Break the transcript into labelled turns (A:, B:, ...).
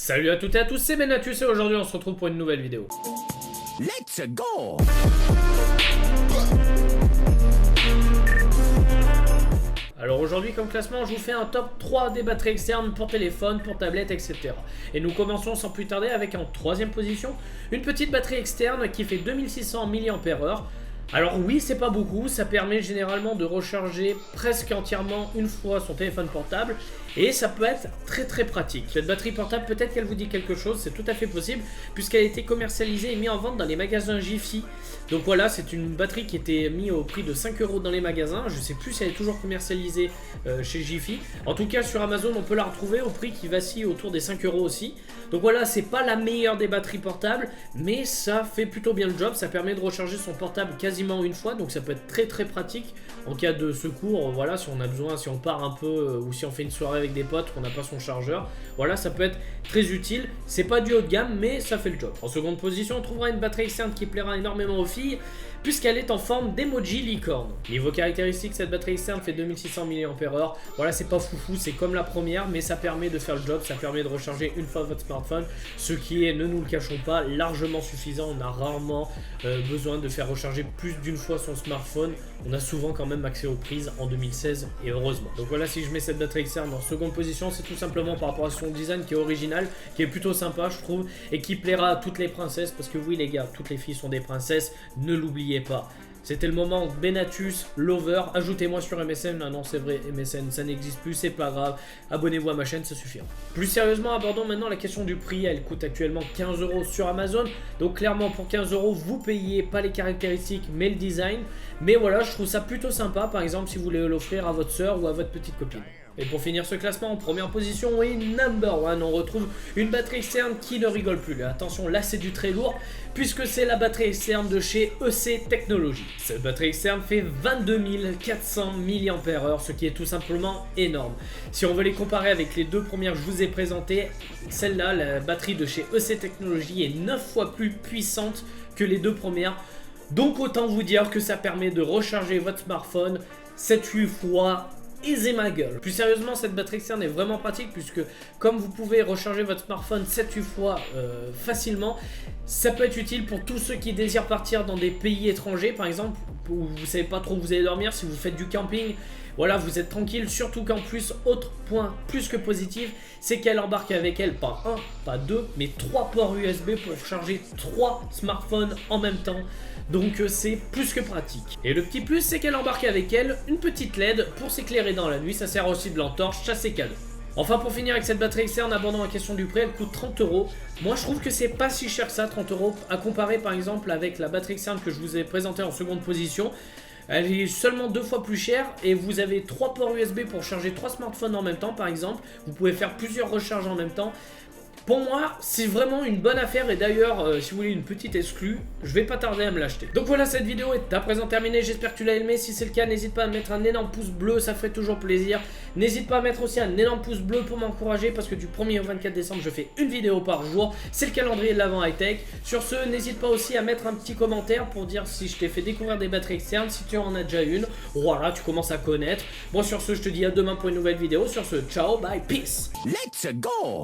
A: Salut à toutes et à tous, c'est Benatus et aujourd'hui on se retrouve pour une nouvelle vidéo.
B: Let's go!
A: Alors aujourd'hui comme classement, je vous fais un top 3 des batteries externes pour téléphone, pour tablette, etc. Et nous commençons sans plus tarder avec en troisième position, une petite batterie externe qui fait 2600 mAh. Alors oui, c'est pas beaucoup, ça permet généralement de recharger presque entièrement une fois son téléphone portable et ça peut être très pratique. Cette batterie portable, peut-être qu'elle vous dit quelque chose, c'est tout à fait possible puisqu'elle a été commercialisée et mise en vente dans les magasins Jiffy. Donc voilà, c'est une batterie qui était mise au prix de 5 € dans les magasins, je sais plus si elle est toujours commercialisée chez Jiffy. En tout cas sur Amazon on peut la retrouver au prix qui vacille autour des 5 € aussi. Donc voilà, c'est pas la meilleure des batteries portables, mais ça fait plutôt bien le job, ça permet de recharger son portable quasiment une fois, donc ça peut être très pratique en cas de secours, voilà, si on a besoin, si on part un peu ou si on fait une soirée avec des potes, qu'on n'a pas son chargeur, voilà, ça peut être très utile. C'est pas du haut de gamme, mais ça fait le job. En seconde position, on trouvera une batterie externe qui plaira énormément aux filles, puisqu'elle est en forme d'emoji licorne. Niveau caractéristiques, cette batterie externe fait 2600 mAh, voilà, c'est pas foufou, c'est comme la première, mais ça permet de faire le job, ça permet de recharger une fois votre smartphone, ce qui est, ne nous le cachons pas, largement suffisant. On a rarement besoin de faire recharger plus d'une fois son smartphone, on a souvent quand même accès aux prises en 2016 et heureusement. Donc voilà, si je mets cette batterie externe en seconde position, c'est tout simplement par rapport à son design qui est original, qui est plutôt sympa je trouve, et qui plaira à toutes les princesses, parce que oui les gars, toutes les filles sont des princesses, ne l'oubliez pas. C'était le moment Benatus Lover, ajoutez-moi sur MSN, ah non c'est vrai, MSN ça n'existe plus, c'est pas grave, abonnez-vous à ma chaîne, ça suffira. Plus sérieusement, abordons maintenant la question du prix, elle coûte actuellement 15 € sur Amazon, donc clairement pour 15 € vous payez pas les caractéristiques mais le design, mais voilà, je trouve ça plutôt sympa, par exemple si vous voulez l'offrir à votre soeur ou à votre petite copine. Et pour finir ce classement, en première position, oui, number one, on retrouve une batterie externe qui ne rigole plus. Attention, là c'est du très lourd, puisque c'est la batterie externe de chez EC Technologies. Cette batterie externe fait 22 400 mAh, ce qui est tout simplement énorme. Si on veut les comparer avec les deux premières que je vous ai présentées, celle-là, la batterie de chez EC Technologies, est 9 fois plus puissante que les deux premières. Donc autant vous dire que ça permet de recharger votre smartphone 7-8 fois aisez ma gueule. Plus sérieusement, cette batterie externe est vraiment pratique puisque comme vous pouvez recharger votre smartphone 7-8 fois facilement, ça peut être utile pour tous ceux qui désirent partir dans des pays étrangers par exemple, où vous savez pas trop où vous allez dormir, si vous faites du camping. Voilà, vous êtes tranquille, surtout qu'en plus, autre point plus que positif, c'est qu'elle embarque avec elle pas un, pas deux, mais 3 ports USB pour charger 3 smartphones en même temps. Donc c'est plus que pratique. Et le petit plus, c'est qu'elle embarque avec elle une petite LED pour s'éclairer dans la nuit, ça sert aussi de lampe-torche, ça c'est cadeau. Enfin pour finir avec cette batterie externe, abordant la question du prix, elle coûte 30 €. Moi je trouve que c'est pas si cher que ça, 30 € à comparer par exemple avec la batterie externe que je vous ai présentée en seconde position. Elle est seulement 2 fois plus chère et vous avez 3 ports USB pour charger 3 smartphones en même temps par exemple. Vous pouvez faire plusieurs recharges en même temps. Pour moi, c'est vraiment une bonne affaire et d'ailleurs, si vous voulez une petite exclue, je vais pas tarder à me l'acheter. Donc voilà, cette vidéo est à présent terminée, j'espère que tu l'as aimé. Si c'est le cas, n'hésite pas à mettre un énorme pouce bleu, ça ferait toujours plaisir. N'hésite pas à mettre aussi un énorme pouce bleu pour m'encourager parce que du 1er au 24 décembre, je fais une vidéo par jour. C'est le calendrier de l'Avent High-Tech. Sur ce, n'hésite pas aussi à mettre un petit commentaire pour dire si je t'ai fait découvrir des batteries externes, si tu en as déjà une. Voilà, tu commences à connaître. Bon, sur ce, je te dis à demain pour une nouvelle vidéo. Sur ce, ciao, bye, peace.
B: Let's go!